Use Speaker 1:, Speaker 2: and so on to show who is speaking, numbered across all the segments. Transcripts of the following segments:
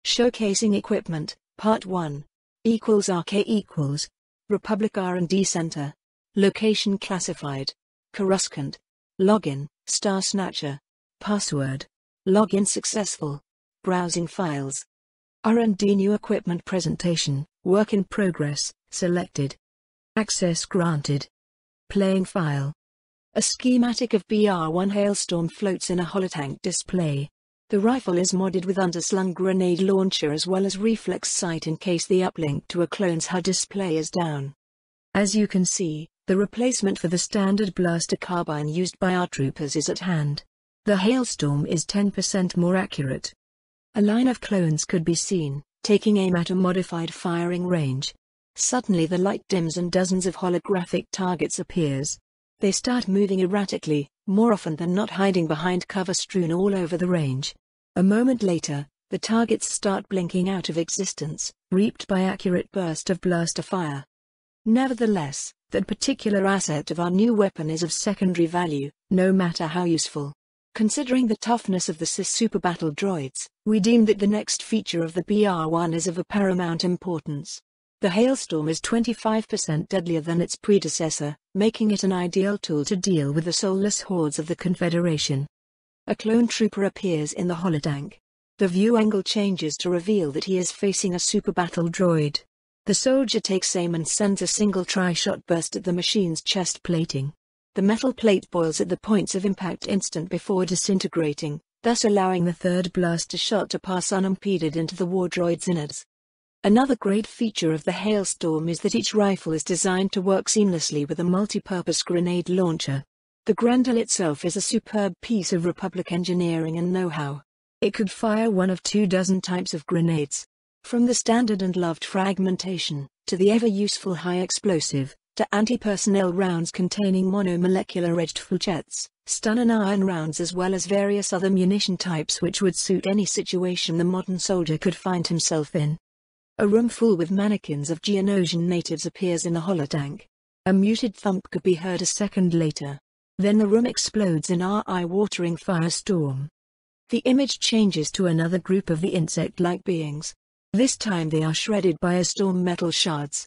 Speaker 1: Showcasing Equipment, Part 1. =RK=. Republic R&D Center. Location classified. Coruscant. Login, Star Snatcher. Password. Login successful. Browsing files. R&D New Equipment Presentation, Work in Progress, selected. Access granted. Playing file. A schematic of BR-1 Hailstorm floats in a holotank display. The rifle is modded with underslung grenade launcher as well as reflex sight in case the uplink to a clone's HUD display is down. As you can see, the replacement for the standard blaster carbine used by our troopers is at hand. The Hailstorm is 10% more accurate. A line of clones could be seen, taking aim at a modified firing range. Suddenly the light dims and dozens of holographic targets appears. They start moving erratically, more often than not hiding behind cover strewn all over the range. A moment later, the targets start blinking out of existence, reaped by accurate burst of blaster fire. Nevertheless, that particular asset of our new weapon is of secondary value, no matter how useful. Considering the toughness of the CIS super battle droids, we deem that the next feature of the BR-1 is of a paramount importance. The Hailstorm is 25% deadlier than its predecessor, making it an ideal tool to deal with the soulless hordes of the Confederation. A clone trooper appears in the holotank. The view angle changes to reveal that he is facing a super battle droid. The soldier takes aim and sends a single tri-shot burst at the machine's chest plating. The metal plate boils at the points of impact instant before disintegrating, thus allowing the third blaster shot to pass unimpeded into the war droid's innards. Another great feature of the Hailstorm is that each rifle is designed to work seamlessly with a multi-purpose grenade launcher. The Grendel itself is a superb piece of Republic engineering and know-how. It could fire one of 24 types of grenades. From the standard and loved fragmentation, to the ever-useful high-explosive, to anti-personnel rounds containing monomolecular edged flechettes, stun and iron rounds as well as various other munition types which would suit any situation the modern soldier could find himself in. A room full with mannequins of Geonosian natives appears in the holotank. A muted thump could be heard a second later. Then the room explodes in our eye-watering firestorm. The image changes to another group of the insect-like beings. This time they are shredded by a storm metal shards.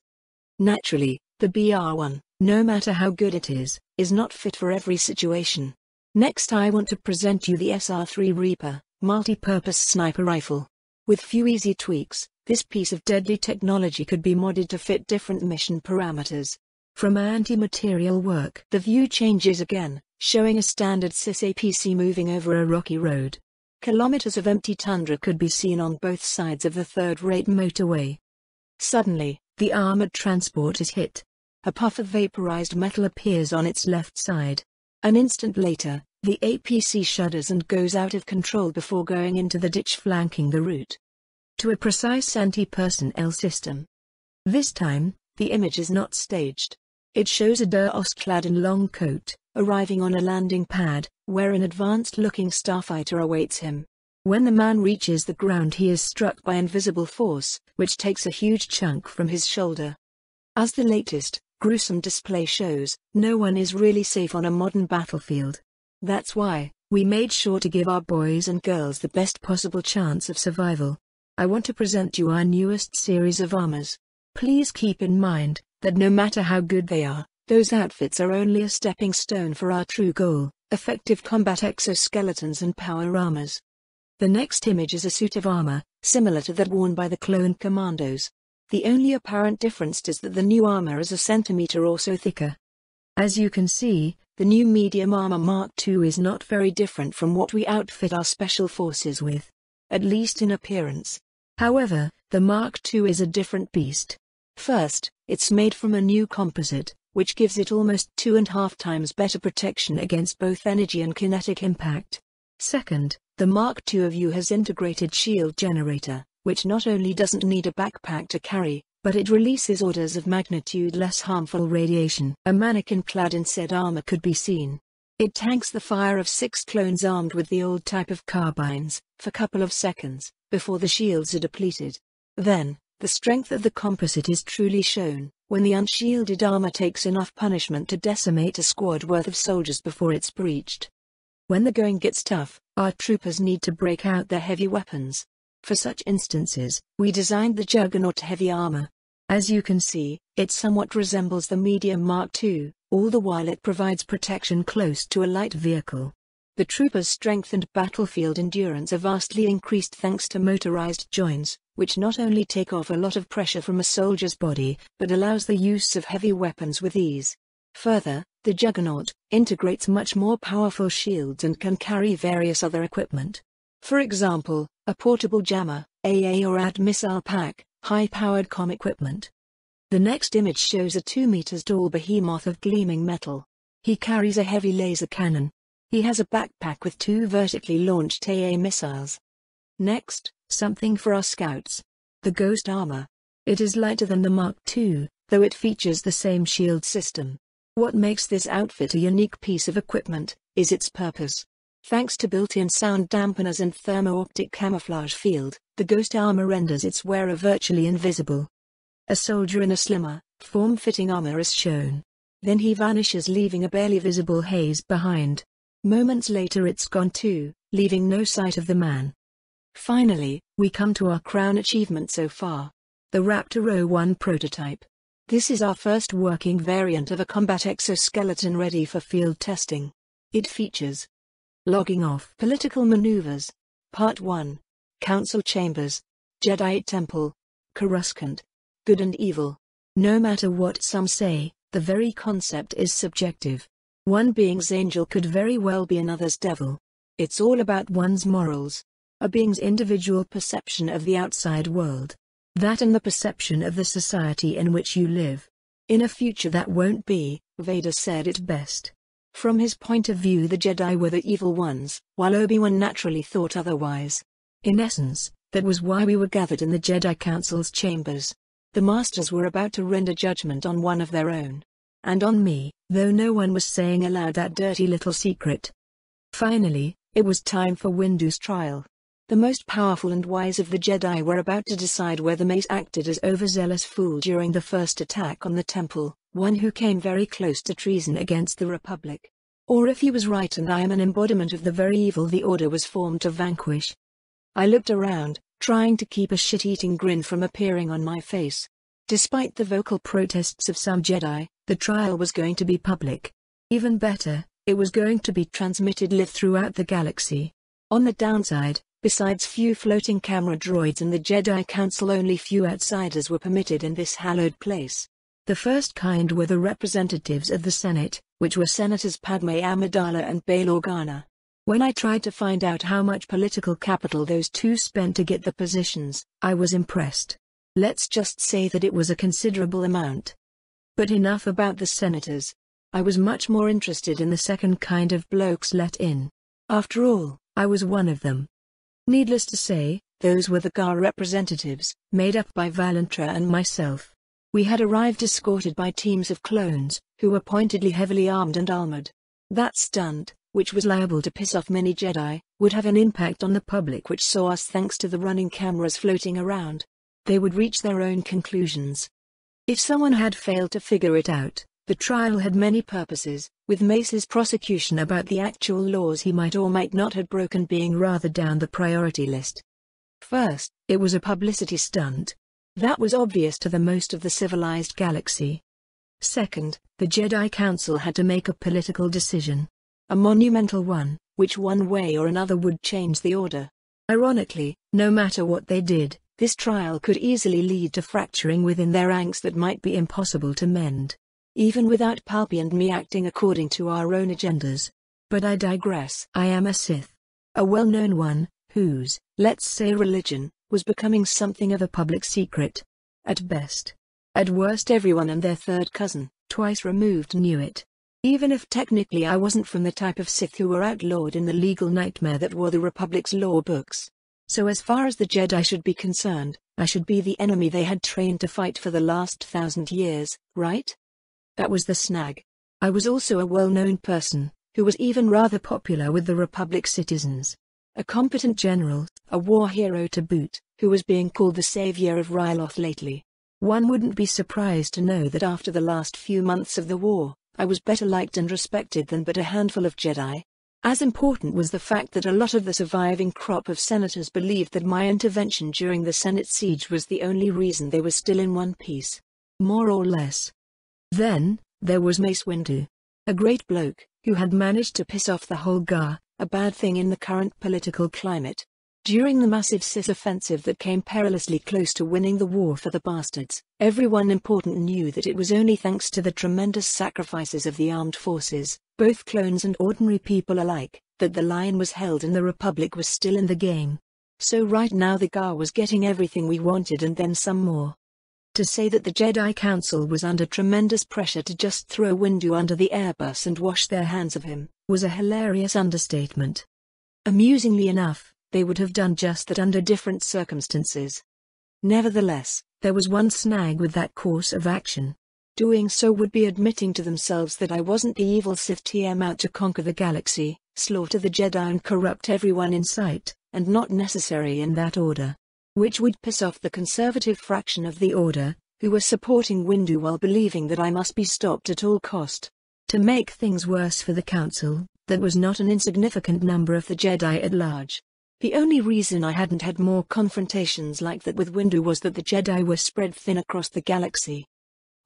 Speaker 1: Naturally, the BR-1, no matter how good it is not fit for every situation. Next I want to present you the SR-3 Reaper, multi-purpose sniper rifle. With few easy tweaks, this piece of deadly technology could be modded to fit different mission parameters. From anti-material work, the view changes again, showing a standard CIS APC moving over a rocky road. Kilometers of empty tundra could be seen on both sides of the third-rate motorway. Suddenly, the armored transport is hit. A puff of vaporized metal appears on its left side. An instant later, the APC shudders and goes out of control before going into the ditch flanking the route to a precise anti-personnel system. This time, the image is not staged. It shows a DROS clad in long coat, arriving on a landing pad, where an advanced-looking starfighter awaits him. When the man reaches the ground he is struck by invisible force, which takes a huge chunk from his shoulder. As the latest, gruesome display shows, no one is really safe on a modern battlefield. That's why, we made sure to give our boys and girls the best possible chance of survival. I want to present you our newest series of armors. Please keep in mind, that no matter how good they are, those outfits are only a stepping stone for our true goal, effective combat exoskeletons and power armors. The next image is a suit of armor, similar to that worn by the clone commandos. The only apparent difference is that the new armor is a centimeter or so thicker. As you can see, the new medium armor Mark II is not very different from what we outfit our special forces with. At least in appearance. However, the Mark II is a different beast. First, it's made from a new composite, which gives it almost 2.5 times better protection against both energy and kinetic impact. Second, the Mark II of U has integrated shield generator, which not only doesn't need a backpack to carry, but it releases orders of magnitude less harmful radiation. A mannequin clad in said armor could be seen. It tanks the fire of 6 clones armed with the old type of carbines, for a couple of seconds, before the shields are depleted. Then, the strength of the composite is truly shown, when the unshielded armor takes enough punishment to decimate a squad worth of soldiers before it's breached. When the going gets tough, our troopers need to break out their heavy weapons. For such instances, we designed the Juggernaut heavy armor. As you can see, it somewhat resembles the Medium Mark II, all the while it provides protection close to a light vehicle. The troopers' strength and battlefield endurance are vastly increased thanks to motorized joints, which not only take off a lot of pressure from a soldier's body, but allows the use of heavy weapons with ease. Further, the Juggernaut integrates much more powerful shields and can carry various other equipment. For example, a portable jammer, AA or AD missile pack, high-powered comm equipment. The next image shows a 2 meters tall behemoth of gleaming metal. He carries a heavy laser cannon. He has a backpack with 2 vertically launched AA missiles. Next, something for our scouts. The Ghost armor. It is lighter than the Mark II, though it features the same shield system. What makes this outfit a unique piece of equipment is its purpose. Thanks to built-in sound dampeners and thermo-optic camouflage field, the Ghost armor renders its wearer virtually invisible. A soldier in a slimmer, form-fitting armor is shown. Then he vanishes, leaving a barely visible haze behind. Moments later it's gone too, leaving no sight of the man. Finally, we come to our crown achievement so far. The Raptor 01 prototype. This is our first working variant of a combat exoskeleton ready for field testing. It features logging off political maneuvers. Part 1. Council chambers. Jedi temple. Coruscant. Good and evil. No matter what some say, the very concept is subjective. One being's angel could very well be another's devil. It's all about one's morals. A being's individual perception of the outside world. That and the perception of the society in which you live. In a future that won't be, Vader said it best. From his point of view, the Jedi were the evil ones, while Obi-Wan naturally thought otherwise. In essence, that was why we were gathered in the Jedi Council's chambers. The Masters were about to render judgment on one of their own. And on me, though no one was saying aloud that dirty little secret. Finally, it was time for Windu's trial. The most powerful and wise of the Jedi were about to decide whether Mace acted as overzealous fool during the first attack on the temple, one who came very close to treason against the Republic. Or if he was right and I am an embodiment of the very evil the Order was formed to vanquish. I looked around, trying to keep a shit-eating grin from appearing on my face. Despite the vocal protests of some Jedi, the trial was going to be public. Even better, it was going to be transmitted live throughout the galaxy. On the downside, besides few floating camera droids and the Jedi Council, only few outsiders were permitted in this hallowed place. The first kind were the representatives of the Senate, which were Senators Padme Amidala and Bail Organa. When I tried to find out how much political capital those two spent to get the positions, I was impressed. Let's just say that it was a considerable amount. But enough about the senators. I was much more interested in the second kind of blokes let in. After all, I was one of them. Needless to say, those were the GAR representatives, made up by Valentra and myself. We had arrived escorted by teams of clones, who were pointedly heavily armed and armored. That stunt, which was liable to piss off many Jedi, would have an impact on the public which saw us thanks to the running cameras floating around. They would reach their own conclusions. If someone had failed to figure it out, the trial had many purposes, with Mace's prosecution about the actual laws he might or might not have broken being rather down the priority list. First, it was a publicity stunt. That was obvious to the most of the civilized galaxy. Second, the Jedi Council had to make a political decision. A monumental one, which one way or another would change the order. Ironically, no matter what they did, this trial could easily lead to fracturing within their ranks that might be impossible to mend. Even without Palpy and me acting according to our own agendas. But I digress. I am a Sith. A well-known one, whose, let's say, religion, was becoming something of a public secret. At best. At worst, everyone and their third cousin, twice removed, knew it. Even if technically I wasn't from the type of Sith who were outlawed in the legal nightmare that were the Republic's law books. So as far as the Jedi should be concerned, I should be the enemy they had trained to fight for the last 1,000 years, right? That was the snag. I was also a well-known person, who was even rather popular with the Republic citizens. A competent general, a war hero to boot, who was being called the savior of Ryloth lately. One wouldn't be surprised to know that after the last few months of the war, I was better liked and respected than but a handful of Jedi. As important was the fact that a lot of the surviving crop of senators believed that my intervention during the Senate siege was the only reason they were still in one piece. More or less. Then, there was Mace Windu. A great bloke, who had managed to piss off the whole GAR, a bad thing in the current political climate. During the massive Sis offensive that came perilously close to winning the war for the bastards, everyone important knew that it was only thanks to the tremendous sacrifices of the armed forces, both clones and ordinary people alike, that the line was held and the Republic was still in the game. So right now the GAR was getting everything we wanted and then some more. To say that the Jedi Council was under tremendous pressure to just throw Windu under the Airbus and wash their hands of him, was a hilarious understatement. Amusingly enough, they would have done just that under different circumstances. Nevertheless, there was one snag with that course of action. Doing so would be admitting to themselves that I wasn't the evil Sith TM out to conquer the galaxy, slaughter the Jedi and corrupt everyone in sight, and not necessary in that order. Which would piss off the conservative fraction of the Order, who were supporting Windu while believing that I must be stopped at all cost. To make things worse for the Council, that was not an insignificant number of the Jedi at large. The only reason I hadn't had more confrontations like that with Windu was that the Jedi were spread thin across the galaxy.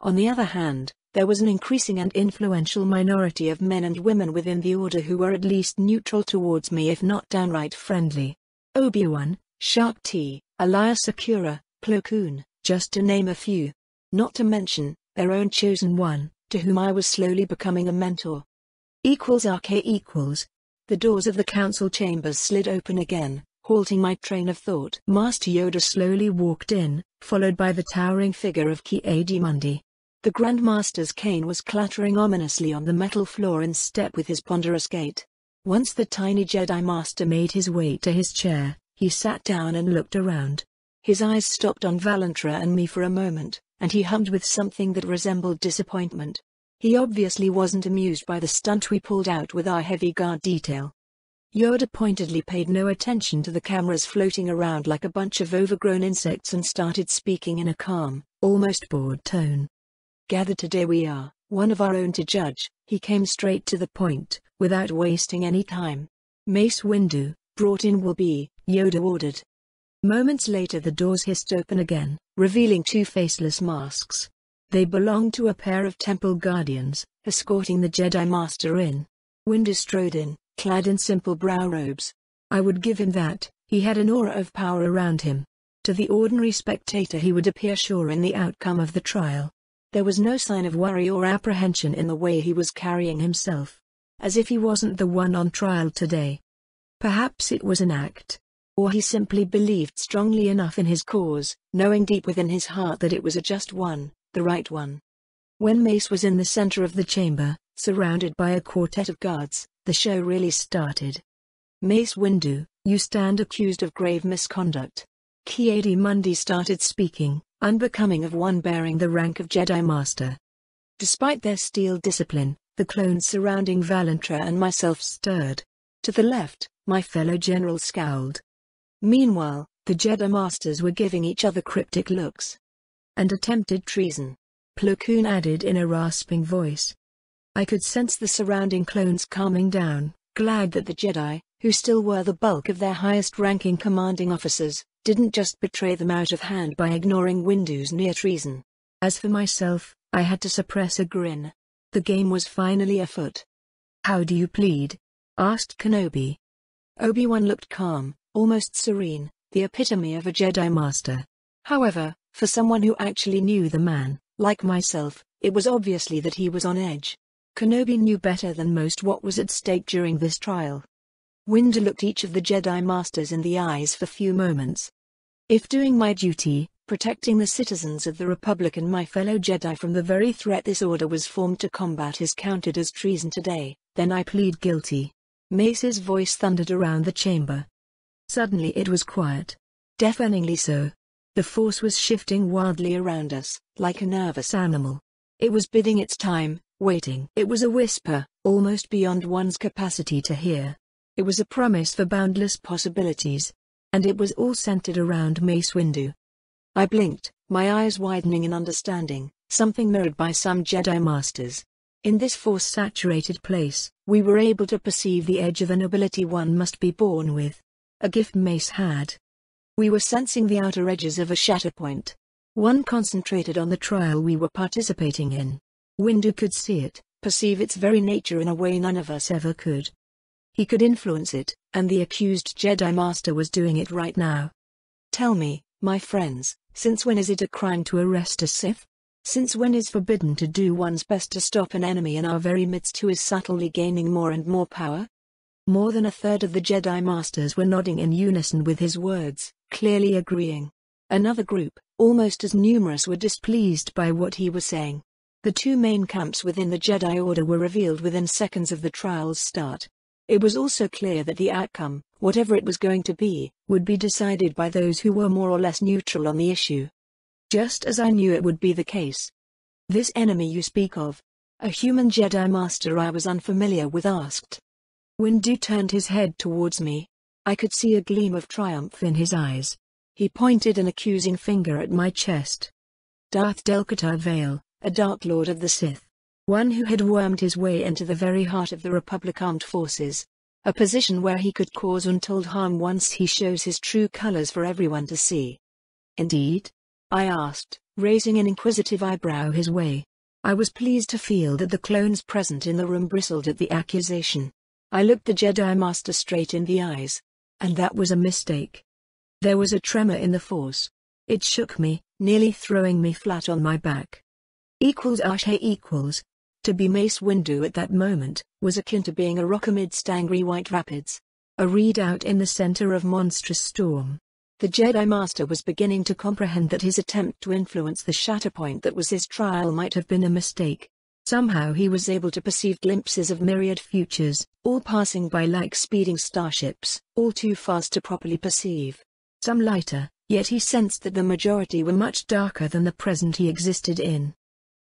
Speaker 1: On the other hand, there was an increasing and influential minority of men and women within the Order who were at least neutral towards me if not downright friendly. Obi-Wan, Shark T, Elias Sakura, Plo Koon, just to name a few. Not to mention, their own chosen one, to whom I was slowly becoming a mentor. =RK=. The doors of the council chambers slid open again, halting my train of thought. Master Yoda slowly walked in, followed by the towering figure of Ki-Adi-Mundi. The Grand Master's cane was clattering ominously on the metal floor in step with his ponderous gait. Once the tiny Jedi Master made his way to his chair, he sat down and looked around. His eyes stopped on Valentra and me for a moment, and he hummed with something that resembled disappointment. He obviously wasn't amused by the stunt we pulled out with our heavy guard detail. Yoda pointedly paid no attention to the cameras floating around like a bunch of overgrown insects and started speaking in a calm, almost bored tone. Gathered today we are, one of our own to judge, he came straight to the point, without wasting any time. Mace Windu, brought in will be, Yoda ordered. Moments later the doors hissed open again, revealing two faceless masks. They belonged to a pair of temple guardians, escorting the Jedi Master in. Windu strode in, clad in simple brow robes. I would give him that, he had an aura of power around him. To the ordinary spectator he would appear sure in the outcome of the trial. There was no sign of worry or apprehension in the way he was carrying himself. As if he wasn't the one on trial today. Perhaps it was an act. Or he simply believed strongly enough in his cause, knowing deep within his heart that it was a just one, the right one. When Mace was in the center of the chamber, surrounded by a quartet of guards, the show really started. Mace Windu, you stand accused of grave misconduct. Ki-Adi-Mundi started speaking, unbecoming of one bearing the rank of Jedi Master. Despite their steel discipline, the clones surrounding Valentra and myself stirred. To the left, my fellow general scowled. Meanwhile, the Jedi Masters were giving each other cryptic looks. And attempted treason. Plo Koon added in a rasping voice. I could sense the surrounding clones calming down, glad that the Jedi, who still were the bulk of their highest-ranking commanding officers, didn't just betray them out of hand by ignoring Windu's near treason. As for myself, I had to suppress a grin. The game was finally afoot. How do you plead? Asked Kenobi. Obi-Wan looked calm, almost serene, the epitome of a Jedi Master. However, for someone who actually knew the man, like myself, it was obviously that he was on edge. Kenobi knew better than most what was at stake during this trial. Windu looked each of the Jedi Masters in the eyes for few moments. If doing my duty, protecting the citizens of the Republic and my fellow Jedi from the very threat this order was formed to combat is counted as treason today, then I plead guilty. Mace's voice thundered around the chamber. Suddenly it was quiet. Deafeningly so. The force was shifting wildly around us, like a nervous animal. It was biding its time, waiting. It was a whisper, almost beyond one's capacity to hear. It was a promise for boundless possibilities. And it was all centered around Mace Windu. I blinked, my eyes widening in understanding, something mirrored by some Jedi Masters. In this force-saturated place, we were able to perceive the edge of an ability one must be born with. A gift Mace had. We were sensing the outer edges of a shatterpoint. One concentrated on the trial we were participating in. Windu could see it, perceive its very nature in a way none of us ever could. He could influence it, and the accused Jedi Master was doing it right now. Tell me, my friends, since when is it a crime to arrest a Sith? Since when is forbidden to do one's best to stop an enemy in our very midst who is subtly gaining more and more power? More than a third of the Jedi Masters were nodding in unison with his words, clearly agreeing. Another group, almost as numerous, were displeased by what he was saying. The two main camps within the Jedi Order were revealed within seconds of the trial's start. It was also clear that the outcome, whatever it was going to be, would be decided by those who were more or less neutral on the issue. Just as I knew it would be the case. This enemy you speak of, a human Jedi Master I was unfamiliar with, asked. Windu turned his head towards me. I could see a gleam of triumph in his eyes. He pointed an accusing finger at my chest. Darth Delcatar Vale, a Dark Lord of the Sith. One who had wormed his way into the very heart of the Republic Armed Forces. A position where he could cause untold harm once he shows his true colors for everyone to see. Indeed? I asked, raising an inquisitive eyebrow his way. I was pleased to feel that the clones present in the room bristled at the accusation. I looked the Jedi Master straight in the eyes. And that was a mistake. There was a tremor in the Force. It shook me, nearly throwing me flat on my back. To be Mace Windu at that moment, was akin to being a rock amidst angry white rapids. A readout in the center of monstrous storm. The Jedi Master was beginning to comprehend that his attempt to influence the shatterpoint that was his trial might have been a mistake. Somehow he was able to perceive glimpses of myriad futures, all passing by like speeding starships, all too fast to properly perceive. Some lighter, yet he sensed that the majority were much darker than the present he existed in.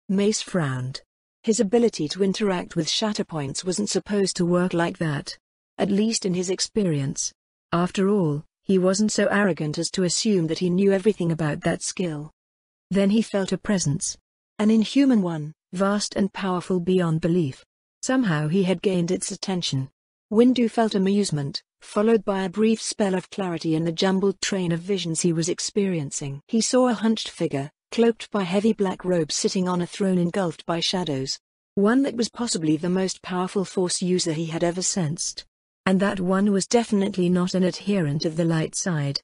Speaker 1: Mace frowned. His ability to interact with shatterpoints wasn't supposed to work like that. At least in his experience. After all, he wasn't so arrogant as to assume that he knew everything about that skill. Then he felt a presence. An inhuman one, vast and powerful beyond belief. Somehow he had gained its attention. Windu felt amusement, followed by a brief spell of clarity in the jumbled train of visions he was experiencing. He saw a hunched figure, cloaked by heavy black robes, sitting on a throne engulfed by shadows. One that was possibly the most powerful Force user he had ever sensed. And that one was definitely not an adherent of the light side.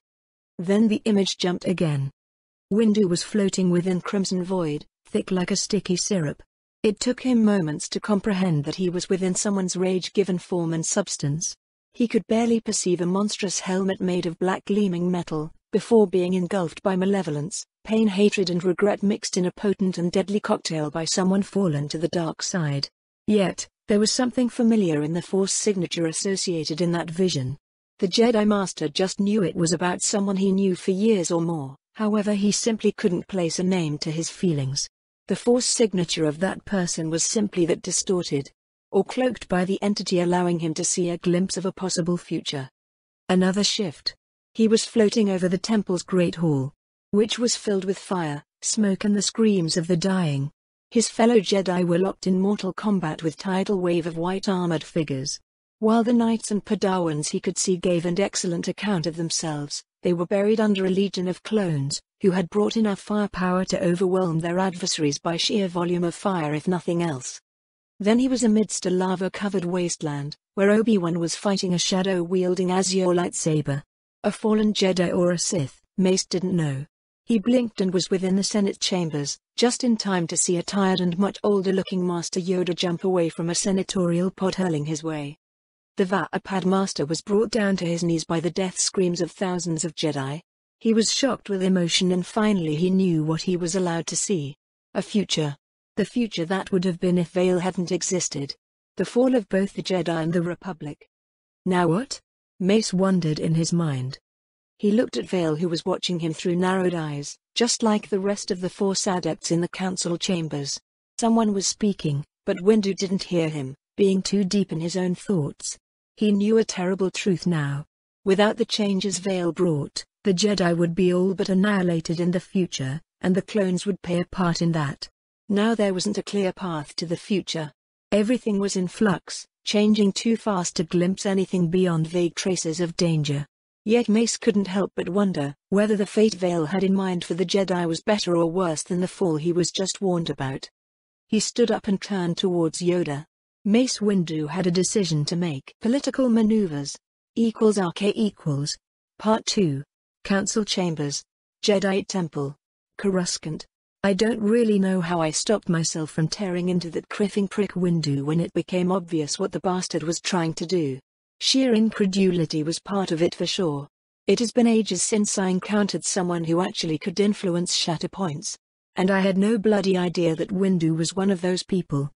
Speaker 1: Then the image jumped again. Windu was floating within crimson void, thick like a sticky syrup. It took him moments to comprehend that he was within someone's rage-given form and substance. He could barely perceive a monstrous helmet made of black gleaming metal, before being engulfed by malevolence, pain, hatred and regret mixed in a potent and deadly cocktail by someone fallen to the dark side. Yet, there was something familiar in the Force signature associated in that vision. The Jedi Master just knew it was about someone he knew for years or more, however he simply couldn't place a name to his feelings. The Force signature of that person was simply that distorted, or cloaked by the entity allowing him to see a glimpse of a possible future. Another shift. He was floating over the temple's great hall, which was filled with fire, smoke and the screams of the dying. His fellow Jedi were locked in mortal combat with tidal wave of white armored figures. While the knights and Padawans he could see gave an excellent account of themselves, they were buried under a legion of clones, who had brought enough firepower to overwhelm their adversaries by sheer volume of fire if nothing else. Then he was amidst a lava-covered wasteland, where Obi-Wan was fighting a shadow-wielding azure lightsaber. A fallen Jedi or a Sith, Mace didn't know. He blinked and was within the Senate chambers, just in time to see a tired and much older-looking Master Yoda jump away from a senatorial pod hurling his way. The Vapad Master was brought down to his knees by the death screams of thousands of Jedi. He was shocked with emotion and finally he knew what he was allowed to see. A future. The future that would have been if Vale hadn't existed. The fall of both the Jedi and the Republic. Now what? Mace wondered in his mind. He looked at Vale who was watching him through narrowed eyes, just like the rest of the Force adepts in the council chambers. Someone was speaking, but Windu didn't hear him, being too deep in his own thoughts. He knew a terrible truth now. Without the changes Vale brought, the Jedi would be all but annihilated in the future, and the clones would play a part in that. Now there wasn't a clear path to the future. Everything was in flux, changing too fast to glimpse anything beyond vague traces of danger. Yet Mace couldn't help but wonder whether the fate Vale had in mind for the Jedi was better or worse than the fall he was just warned about. He stood up and turned towards Yoda. Mace Windu had a decision to make. Political maneuvers. =RK=. Part 2. Council Chambers. Jedi Temple. Coruscant. I don't really know how I stopped myself from tearing into that criffing prick Windu when it became obvious what the bastard was trying to do. Sheer incredulity was part of it for sure. It has been ages since I encountered someone who actually could influence Shatterpoints. And I had no bloody idea that Windu was one of those people.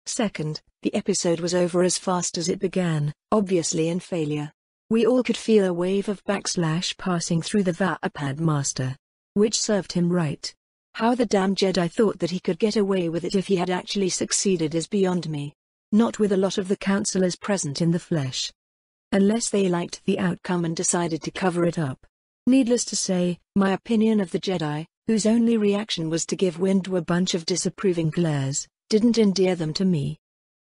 Speaker 1: Second, the episode was over as fast as it began, obviously in failure. We all could feel a wave of backslash passing through the Vapad Master. Which served him right. How the damn Jedi thought that he could get away with it if he had actually succeeded is beyond me. Not with a lot of the counselors present in the flesh. Unless they liked the outcome and decided to cover it up. Needless to say, my opinion of the Jedi, whose only reaction was to give Windu a bunch of disapproving glares, didn't endear them to me.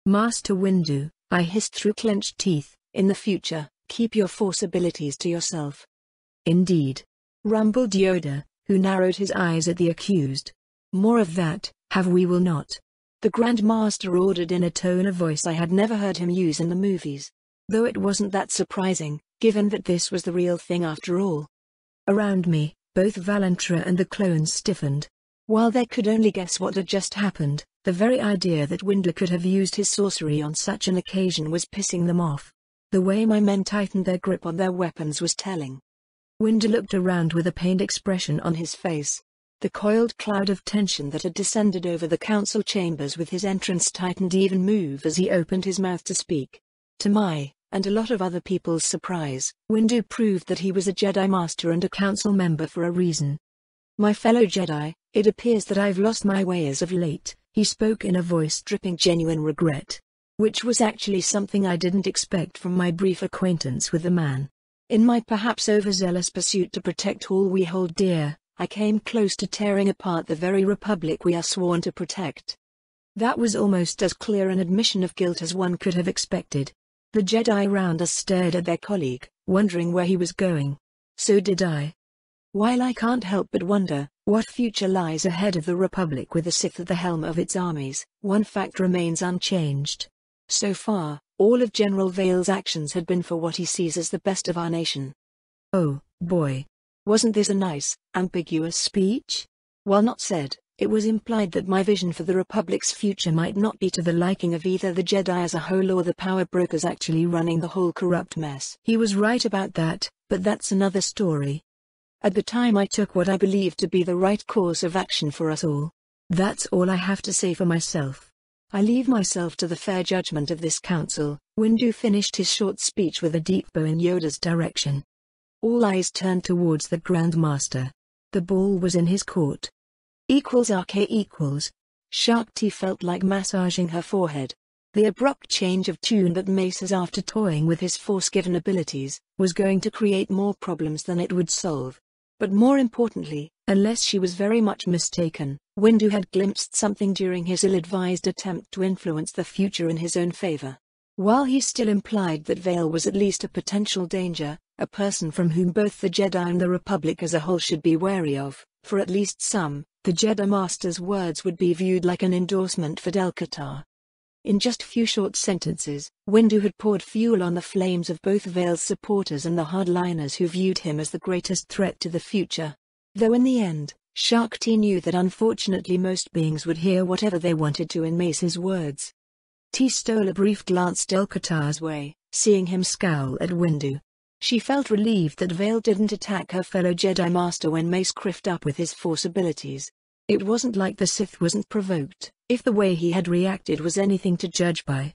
Speaker 1: Master Windu, I hissed through clenched teeth, in the future, keep your Force abilities to yourself. Indeed. Rumbled Yoda, who narrowed his eyes at the accused. More of that, have we will not. The Grand Master ordered in a tone of voice I had never heard him use in the movies. Though it wasn't that surprising, given that this was the real thing after all. Around me, both Valentra and the clones stiffened. While they could only guess what had just happened, the very idea that Windu could have used his sorcery on such an occasion was pissing them off. The way my men tightened their grip on their weapons was telling. Windu looked around with a pained expression on his face. The coiled cloud of tension that had descended over the council chambers with his entrance tightened even move as he opened his mouth to speak. To my, and a lot of other people's surprise, Windu proved that he was a Jedi Master and a council member for a reason. My fellow Jedi, it appears that I've lost my way as of late, he spoke in a voice dripping genuine regret. Which was actually something I didn't expect from my brief acquaintance with the man. In my perhaps overzealous pursuit to protect all we hold dear, I came close to tearing apart the very republic we are sworn to protect. That was almost as clear an admission of guilt as one could have expected. The Jedi round us stared at their colleague, wondering where he was going. So did I. While I can't help but wonder what future lies ahead of the Republic with the Sith at the helm of its armies, one fact remains unchanged. So far, all of General Vale's actions had been for what he sees as the best of our nation. Oh, boy. Wasn't this a nice, ambiguous speech? While not said, it was implied that my vision for the Republic's future might not be to the liking of either the Jedi as a whole or the power brokers actually running the whole corrupt mess. He was right about that, but that's another story. At the time I took what I believed to be the right course of action for us all. That's all I have to say for myself. I leave myself to the fair judgment of this council. Windu finished his short speech with a deep bow in Yoda's direction. All eyes turned towards the Grand Master. The ball was in his court. =RK=. Shakti felt like massaging her forehead. The abrupt change of tune that Mace has after toying with his Force-given abilities, was going to create more problems than it would solve. But more importantly, unless she was very much mistaken, Windu had glimpsed something during his ill-advised attempt to influence the future in his own favor. While he still implied that Vale was at least a potential danger, a person from whom both the Jedi and the Republic as a whole should be wary of, for at least some, the Jedi Master's words would be viewed like an endorsement for Del-Qatar. In just a few short sentences, Windu had poured fuel on the flames of both Vale's supporters and the hardliners who viewed him as the greatest threat to the future. Though in the end, Shakti knew that unfortunately most beings would hear whatever they wanted to in Mace's words. T stole a brief glance Del-Qatar's way, seeing him scowl at Windu. She felt relieved that Vale didn't attack her fellow Jedi Master when Mace criffed up with his Force abilities. It wasn't like the Sith wasn't provoked, if the way he had reacted was anything to judge by.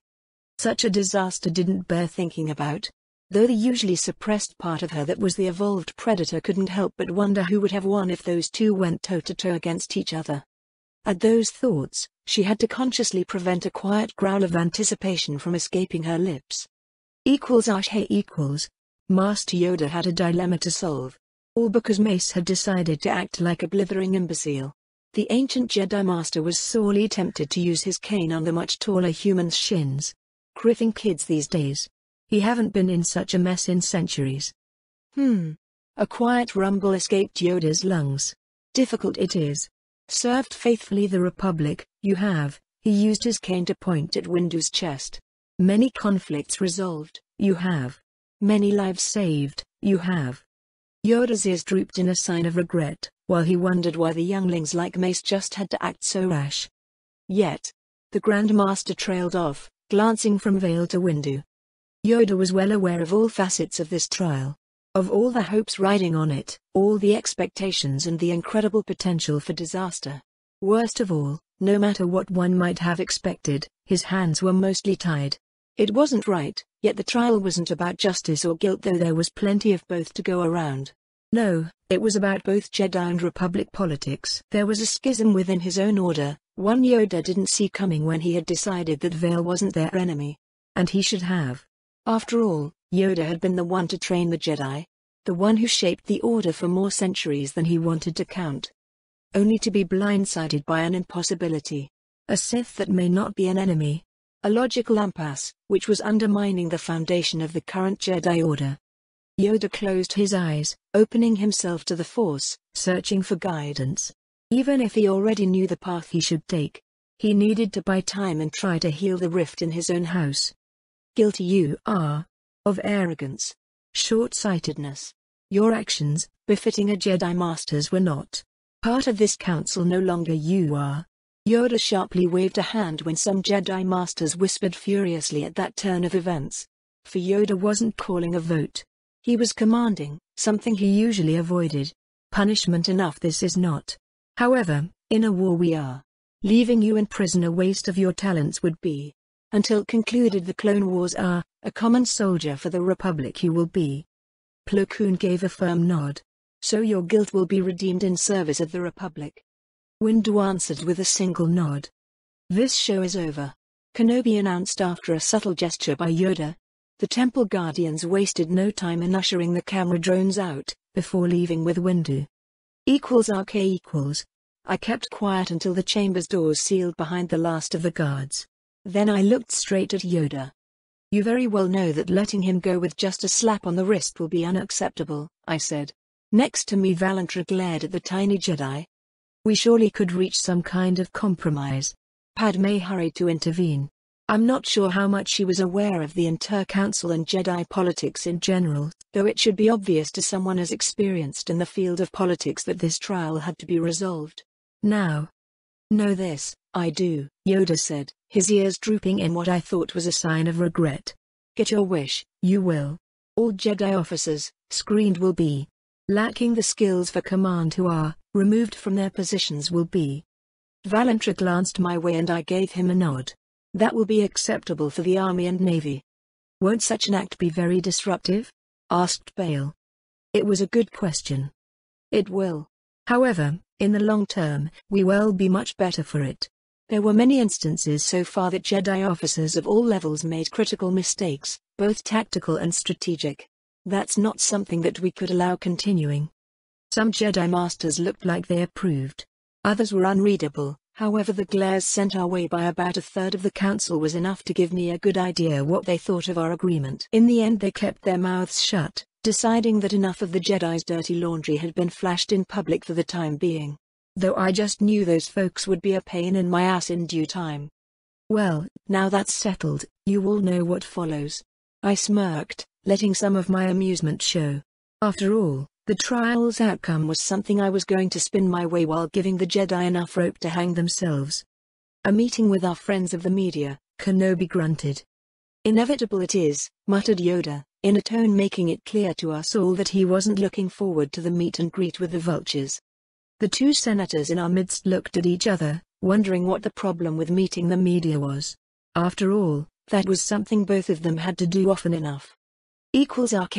Speaker 1: Such a disaster didn't bear thinking about. Though the usually suppressed part of her that was the evolved predator couldn't help but wonder who would have won if those two went toe-to-toe against each other. At those thoughts, she had to consciously prevent a quiet growl of anticipation from escaping her lips. =RK=. Master Yoda had a dilemma to solve. All because Mace had decided to act like a blithering imbecile. The ancient Jedi Master was sorely tempted to use his cane on the much taller human's shins. Criffing kids these days. He haven't been in such a mess in centuries. A quiet rumble escaped Yoda's lungs. Difficult it is. Served faithfully the Republic, you have. He used his cane to point at Windu's chest. Many conflicts resolved, you have. Many lives saved, you have. Yoda's ears drooped in a sign of regret, while he wondered why the younglings like Mace just had to act so rash. Yet, the Grand Master trailed off, glancing from Vale to Windu. Yoda was well aware of all facets of this trial. Of all the hopes riding on it, all the expectations and the incredible potential for disaster. Worst of all, no matter what one might have expected, his hands were mostly tied. It wasn't right, yet the trial wasn't about justice or guilt, though there was plenty of both to go around. No, it was about both Jedi and Republic politics. There was a schism within his own order, one Yoda didn't see coming when he had decided that Vale wasn't their enemy. And he should have. After all, Yoda had been the one to train the Jedi. The one who shaped the Order for more centuries than he wanted to count. Only to be blindsided by an impossibility. A Sith that may not be an enemy. A logical impasse, which was undermining the foundation of the current Jedi Order. Yoda closed his eyes, opening himself to the Force, searching for guidance. Even if he already knew the path he should take, he needed to buy time and try to heal the rift in his own house. Guilty you are. Of arrogance. Short-sightedness. Your actions, befitting a Jedi Master's, were not. Part of this council no longer you are. Yoda sharply waved a hand when some Jedi Masters whispered furiously at that turn of events. For Yoda wasn't calling a vote. He was commanding, something he usually avoided. Punishment enough this is not. However, in a war we are. Leaving you in prison a waste of your talents would be. Until concluded the Clone Wars are, a common soldier for the Republic you will be. Plo Koon gave a firm nod. So your guilt will be redeemed in service of the Republic. Windu answered with a single nod. This show is over. Kenobi announced after a subtle gesture by Yoda. The Temple Guardians wasted no time in ushering the camera drones out, before leaving with Windu. =RK=. I kept quiet until the chamber's doors sealed behind the last of the guards. Then I looked straight at Yoda. You very well know that letting him go with just a slap on the wrist will be unacceptable, I said. Next to me Valentra glared at the tiny Jedi. We surely could reach some kind of compromise. Padme hurried to intervene. I'm not sure how much she was aware of the inter-council and Jedi politics in general, though it should be obvious to someone as experienced in the field of politics that this trial had to be resolved. Now. Know this, I do, Yoda said, his ears drooping in what I thought was a sign of regret. Get your wish, you will. All Jedi officers, screened will be. Lacking the skills for command who are, removed from their positions will be. Valentra glanced my way and I gave him a nod. That will be acceptable for the Army and Navy. Won't such an act be very disruptive? Asked Bale. It was a good question. It will. However, in the long term, we will be much better for it. There were many instances so far that Jedi officers of all levels made critical mistakes, both tactical and strategic. That's not something that we could allow continuing. Some Jedi Masters looked like they approved. Others were unreadable, however the glares sent our way by about a third of the council was enough to give me a good idea what they thought of our agreement. In the end they kept their mouths shut, deciding that enough of the Jedi's dirty laundry had been flashed in public for the time being. Though I just knew those folks would be a pain in my ass in due time. Well, now that's settled, you all know what follows. I smirked, letting some of my amusement show. After all, the trial's outcome was something I was going to spin my way while giving the Jedi enough rope to hang themselves. A meeting with our friends of the media, Kenobi grunted. Inevitable it is, muttered Yoda, in a tone making it clear to us all that he wasn't looking forward to the meet and greet with the vultures. The two senators in our midst looked at each other, wondering what the problem with meeting the media was. After all, that was something both of them had to do often enough. =RK=.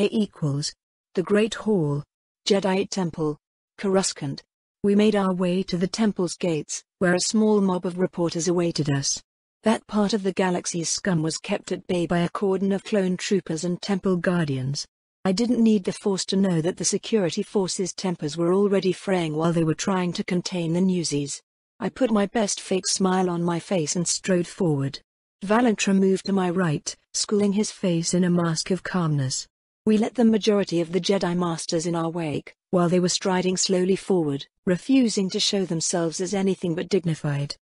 Speaker 1: The Great Hall. Jedi Temple. Coruscant. We made our way to the temple's gates, where a small mob of reporters awaited us. That part of the galaxy's scum was kept at bay by a cordon of clone troopers and temple guardians. I didn't need the Force to know that the security forces' tempers were already fraying while they were trying to contain the newsies. I put my best fake smile on my face and strode forward. Valentra moved to my right, schooling his face in a mask of calmness. We let the majority of the Jedi Masters in our wake, while they were striding slowly forward, refusing to show themselves as anything but dignified.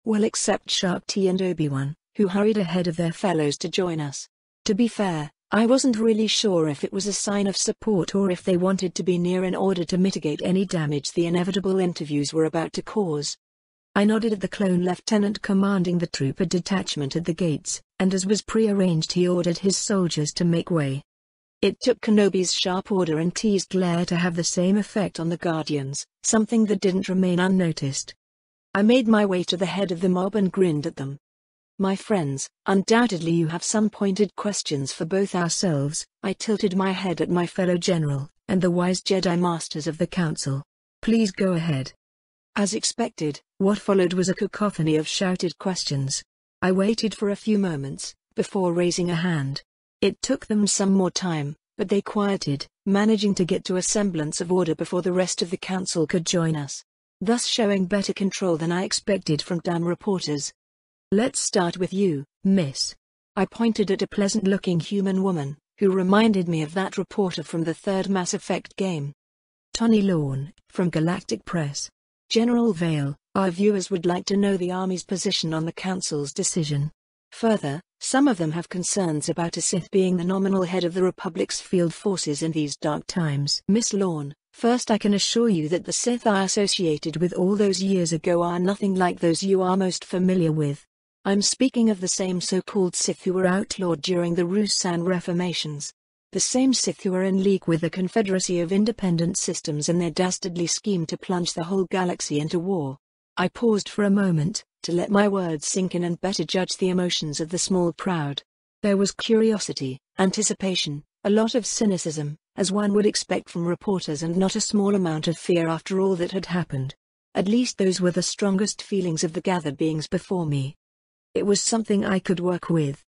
Speaker 1: Well, except Shark T and Obi-Wan, who hurried ahead of their fellows to join us. To be fair, I wasn't really sure if it was a sign of support or if they wanted to be near in order to mitigate any damage the inevitable interviews were about to cause. I nodded at the clone lieutenant commanding the trooper detachment at the gates, and as was pre-arranged he ordered his soldiers to make way. It took Kenobi's sharp order and teased glare to have the same effect on the Guardians, something that didn't remain unnoticed. I made my way to the head of the mob and grinned at them. My friends, undoubtedly you have some pointed questions for both ourselves. I tilted my head at my fellow general, and the wise Jedi Masters of the Council. Please go ahead. As expected, what followed was a cacophony of shouted questions. I waited for a few moments, before raising a hand. It took them some more time, but they quieted, managing to get to a semblance of order before the rest of the council could join us, thus showing better control than I expected from damn reporters. Let's start with you, miss. I pointed at a pleasant-looking human woman, who reminded me of that reporter from the third Mass Effect game. Tony Lawn, from Galactic Press. General Vale, our viewers would like to know the Army's position on the Council's decision. Further, some of them have concerns about a Sith being the nominal head of the Republic's field forces in these dark times. Miss Lawn, first I can assure you that the Sith I associated with all those years ago are nothing like those you are most familiar with. I'm speaking of the same so-called Sith who were outlawed during the Ruusan reformations. The same Sith who are in league with the Confederacy of Independent Systems in their dastardly scheme to plunge the whole galaxy into war. I paused for a moment, to let my words sink in and better judge the emotions of the small crowd. There was curiosity, anticipation, a lot of cynicism, as one would expect from reporters, and not a small amount of fear after all that had happened. At least those were the strongest feelings of the gathered beings before me. It was something I could work with.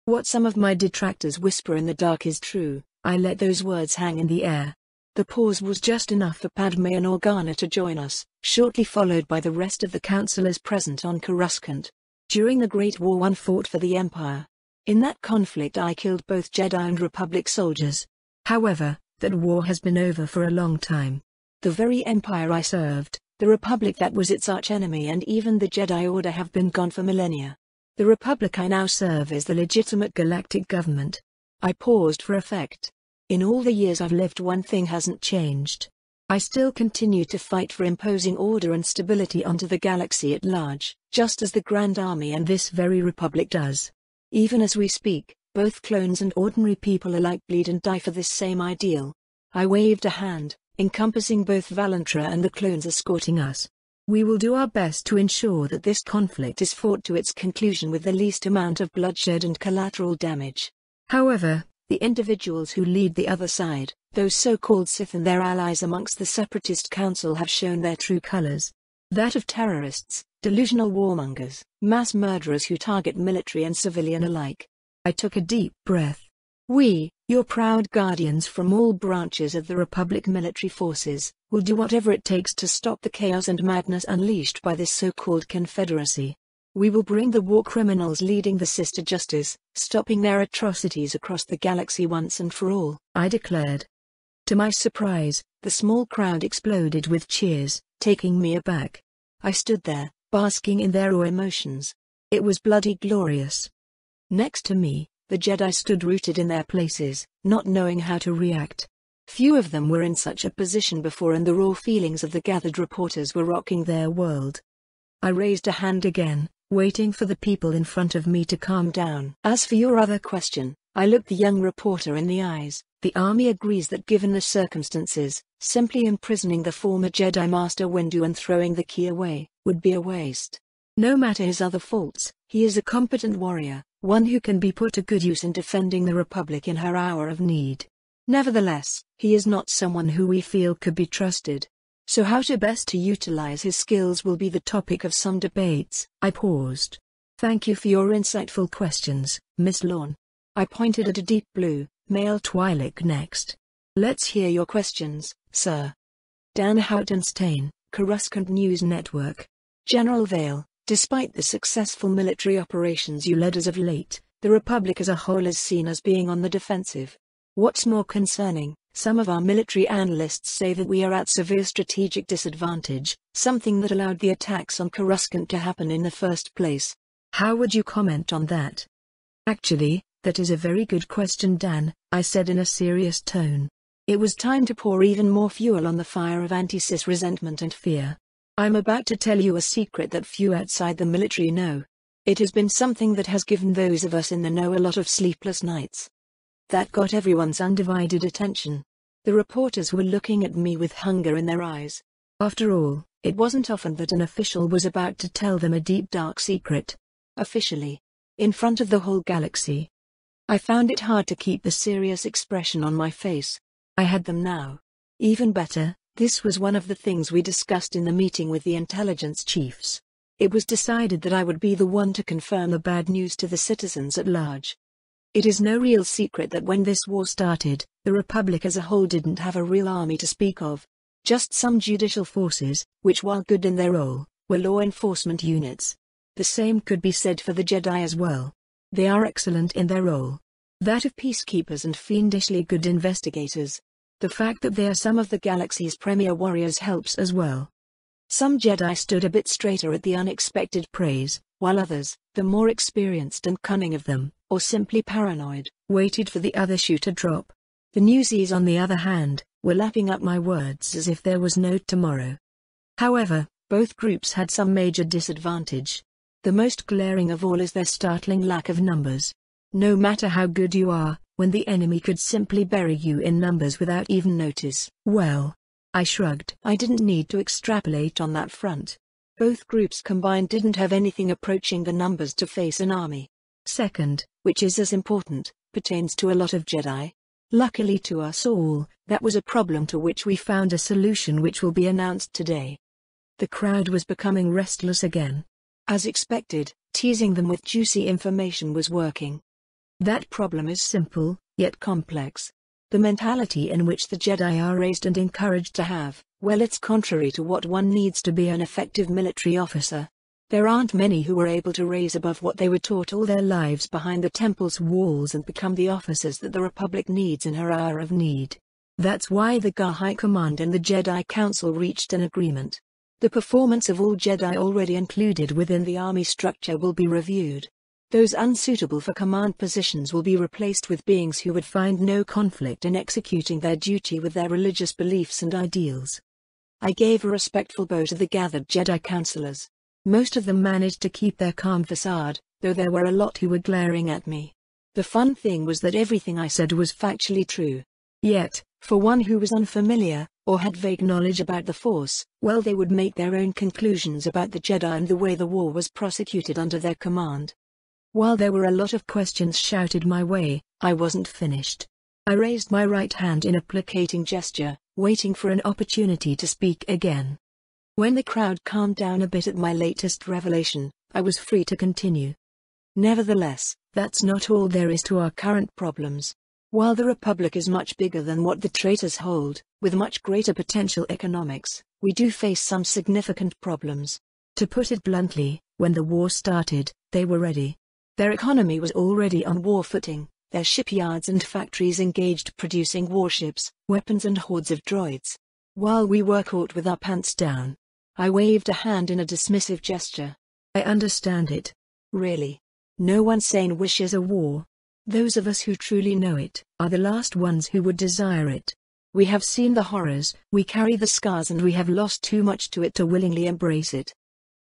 Speaker 1: What some of my detractors whisper in the dark is true. I let those words hang in the air. The pause was just enough for Padme and Organa to join us, shortly followed by the rest of the councillors present on Coruscant. During the Great War one fought for the Empire. In that conflict I killed both Jedi and Republic soldiers. However, that war has been over for a long time. The very Empire I served, the Republic that was its archenemy, and even the Jedi Order have been gone for millennia. The Republic I now serve is the legitimate galactic government. I paused for effect. In all the years I've lived, one thing hasn't changed. I still continue to fight for imposing order and stability onto the galaxy at large, just as the Grand Army and this very Republic does. Even as we speak, both clones and ordinary people alike bleed and die for this same ideal. I waved a hand, encompassing both Valentra and the clones escorting us. We will do our best to ensure that this conflict is fought to its conclusion with the least amount of bloodshed and collateral damage. However, the individuals who lead the other side, those so-called Sith and their allies amongst the Separatist Council, have shown their true colors. That of terrorists, delusional warmongers, mass murderers who target military and civilian alike. I took a deep breath. We, your proud guardians from all branches of the Republic military forces, will do whatever it takes to stop the chaos and madness unleashed by this so-called Confederacy. We will bring the war criminals leading the Sith to justice, stopping their atrocities across the galaxy once and for all, I declared. To my surprise, the small crowd exploded with cheers, taking me aback. I stood there, basking in their raw emotions. It was bloody glorious. Next to me, the Jedi stood rooted in their places, not knowing how to react. Few of them were in such a position before, and the raw feelings of the gathered reporters were rocking their world. I raised a hand again, waiting for the people in front of me to calm down. As for your other question, I looked the young reporter in the eyes. The Army agrees that given the circumstances, simply imprisoning the former Jedi Master Windu and throwing the key away, would be a waste. No matter his other faults, he is a competent warrior, one who can be put to good use in defending the Republic in her hour of need. Nevertheless, he is not someone who we feel could be trusted. So how to best to utilize his skills will be the topic of some debates. I paused. Thank you for your insightful questions, Miss Lawn. I pointed at a deep blue, Male Twi'lek next. Let's hear your questions, sir. Dan Houtenstein, Coruscant News Network. General Vale, despite the successful military operations you led as of late, the Republic as a whole is seen as being on the defensive. What's more concerning, some of our military analysts say that we are at severe strategic disadvantage, something that allowed the attacks on Coruscant to happen in the first place. How would you comment on that? Actually, that is a very good question, Dan, I said in a serious tone. It was time to pour even more fuel on the fire of anti-Cis resentment and fear. I'm about to tell you a secret that few outside the military know. It has been something that has given those of us in the know a lot of sleepless nights. That got everyone's undivided attention. The reporters were looking at me with hunger in their eyes. After all, it wasn't often that an official was about to tell them a deep dark secret. Officially. In front of the whole galaxy. I found it hard to keep the serious expression on my face. I had them now. Even better, this was one of the things we discussed in the meeting with the intelligence chiefs. It was decided that I would be the one to confirm the bad news to the citizens at large. It is no real secret that when this war started, the Republic as a whole didn't have a real army to speak of. Just some judicial forces, which while good in their role, were law enforcement units. The same could be said for the Jedi as well. They are excellent in their role. That of peacekeepers and fiendishly good investigators. The fact that they are some of the galaxy's premier warriors helps as well. Some Jedi stood a bit straighter at the unexpected praise, while others, the more experienced and cunning of them, or simply paranoid, waited for the other shoe to drop. The newsies on the other hand, were lapping up my words as if there was no tomorrow. However, both groups had some major disadvantage. The most glaring of all is their startling lack of numbers. No matter how good you are, when the enemy could simply bury you in numbers without even notice. Well, I shrugged. I didn't need to extrapolate on that front. Both groups combined didn't have anything approaching the numbers to face an army. Second, which is as important, pertains to a lot of Jedi. Luckily to us all, that was a problem to which we found a solution which will be announced today. The crowd was becoming restless again. As expected, teasing them with juicy information was working. That problem is simple, yet complex. The mentality in which the Jedi are raised and encouraged to have, well, it's contrary to what one needs to be an effective military officer. There aren't many who were able to raise above what they were taught all their lives behind the temple's walls and become the officers that the Republic needs in her hour of need. That's why the GA High Command and the Jedi Council reached an agreement. The performance of all Jedi already included within the army structure will be reviewed. Those unsuitable for command positions will be replaced with beings who would find no conflict in executing their duty with their religious beliefs and ideals. I gave a respectful bow to the gathered Jedi counselors. Most of them managed to keep their calm facade, though there were a lot who were glaring at me. The fun thing was that everything I said was factually true. Yet, for one who was unfamiliar, or had vague knowledge about the Force, well, they would make their own conclusions about the Jedi and the way the war was prosecuted under their command. While there were a lot of questions shouted my way, I wasn't finished. I raised my right hand in a placating gesture, waiting for an opportunity to speak again. When the crowd calmed down a bit at my latest revelation, I was free to continue. Nevertheless, that's not all there is to our current problems. While the Republic is much bigger than what the traitors hold, with much greater potential economics, we do face some significant problems. To put it bluntly, when the war started, they were ready. Their economy was already on war footing, their shipyards and factories engaged producing warships, weapons and hordes of droids. While we were caught with our pants down. I waved a hand in a dismissive gesture. I understand it. Really. No one sane wishes a war. Those of us who truly know it, are the last ones who would desire it. We have seen the horrors, we carry the scars, and we have lost too much to it to willingly embrace it.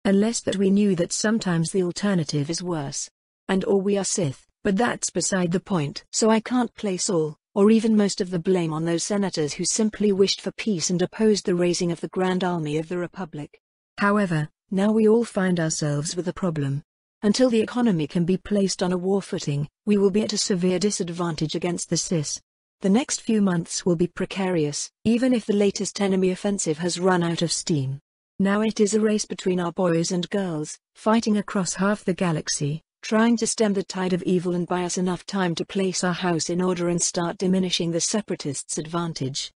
Speaker 1: Unless that we knew that sometimes the alternative is worse. And/or we are Sith, but that's beside the point. So I can't place all, or even most of the blame on those senators who simply wished for peace and opposed the raising of the Grand Army of the Republic. However, now we all find ourselves with a problem. Until the economy can be placed on a war footing, we will be at a severe disadvantage against the Cis. The next few months will be precarious, even if the latest enemy offensive has run out of steam. Now it is a race between our boys and girls, fighting across half the galaxy, trying to stem the tide of evil and buy us enough time to place our house in order and start diminishing the separatists' advantage.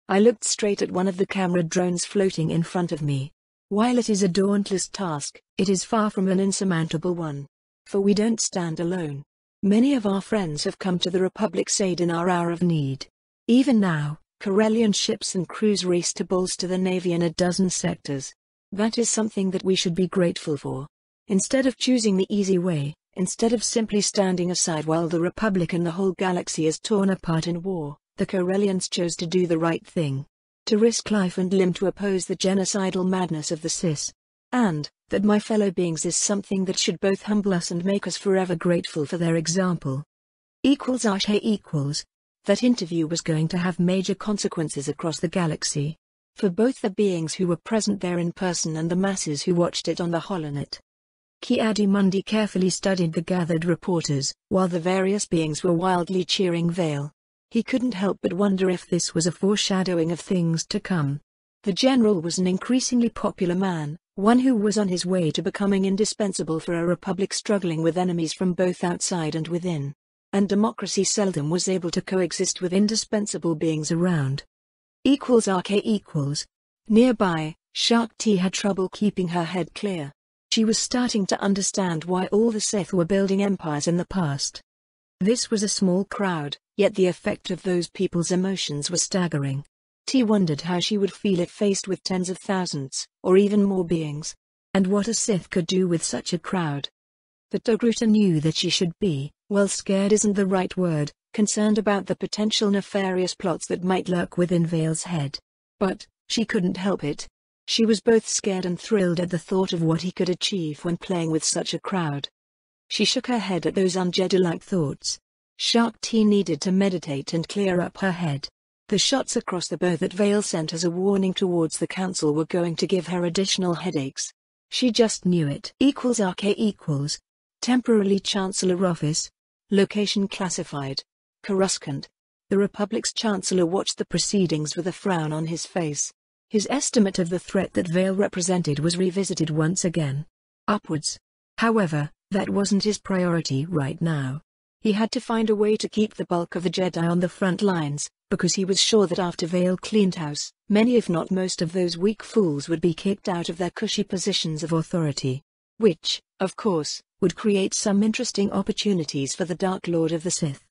Speaker 1: I looked straight at one of the camera drones floating in front of me. While it is a dauntless task, it is far from an insurmountable one. For we don't stand alone. Many of our friends have come to the Republic's aid in our hour of need. Even now, Corellian ships and crews race to bolster the Navy in a dozen sectors. That is something that we should be grateful for. Instead of choosing the easy way, instead of simply standing aside while the Republic and the whole galaxy is torn apart in war, the Corellians chose to do the right thing. To risk life and limb to oppose the genocidal madness of the Cis. And, that my fellow beings is something that should both humble us and make us forever grateful for their example. That interview was going to have major consequences across the galaxy. For both the beings who were present there in person and the masses who watched it on the holonet. Ki-Adi-Mundi carefully studied the gathered reporters, while the various beings were wildly cheering Vale. He couldn't help but wonder if this was a foreshadowing of things to come. The general was an increasingly popular man, one who was on his way to becoming indispensable for a republic struggling with enemies from both outside and within. And democracy seldom was able to coexist with indispensable beings around. Nearby, Shark T had trouble keeping her head clear. She was starting to understand why all the Sith were building empires in the past. This was a small crowd, yet the effect of those people's emotions was staggering. T wondered how she would feel if faced with tens of thousands, or even more beings. And what a Sith could do with such a crowd. But Togruta knew that she should be, well, scared isn't the right word, concerned about the potential nefarious plots that might lurk within Vale's head. But, she couldn't help it. She was both scared and thrilled at the thought of what he could achieve when playing with such a crowd. She shook her head at those un-Jedi-like thoughts. Shark T needed to meditate and clear up her head. The shots across the bow that Vale sent as a warning towards the council were going to give her additional headaches. She just knew it. =RK=. Temporarily Chancellor Office. Location classified. Coruscant. The Republic's Chancellor watched the proceedings with a frown on his face. His estimate of the threat that Vale represented was revisited once again. Upwards. However, that wasn't his priority right now. He had to find a way to keep the bulk of the Jedi on the front lines, because he was sure that after Vale cleaned house, many if not most of those weak fools would be kicked out of their cushy positions of authority. Which, of course, would create some interesting opportunities for the Dark Lord of the Sith.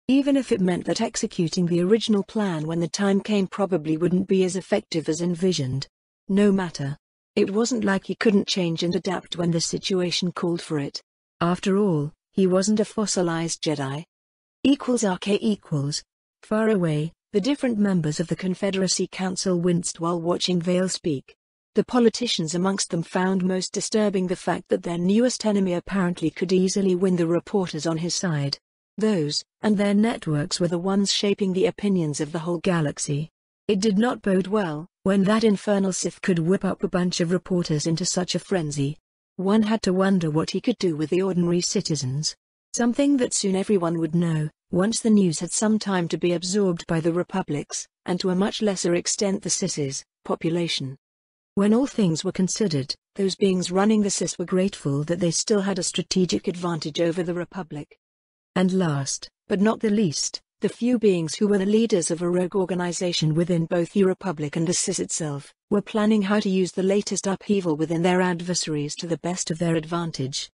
Speaker 1: Even if it meant that executing the original plan when the time came probably wouldn't be as effective as envisioned. No matter. It wasn't like he couldn't change and adapt when the situation called for it. After all, he wasn't a fossilized Jedi. =RK=. Far away, the different members of the Confederacy Council winced while watching Vale speak. The politicians amongst them found most disturbing the fact that their newest enemy apparently could easily win the reporters on his side. Those, and their networks were the ones shaping the opinions of the whole galaxy. It did not bode well, when that infernal Sith could whip up a bunch of reporters into such a frenzy. One had to wonder what he could do with the ordinary citizens. Something that soon everyone would know, once the news had some time to be absorbed by the Republic's, and to a much lesser extent the Sith's, population. When all things were considered, those beings running the Sith were grateful that they still had a strategic advantage over the Republic. And last, but not the least, the few beings who were the leaders of a rogue organization within both the Republic and the Sith itself, were planning how to use the latest upheaval within their adversaries to the best of their advantage.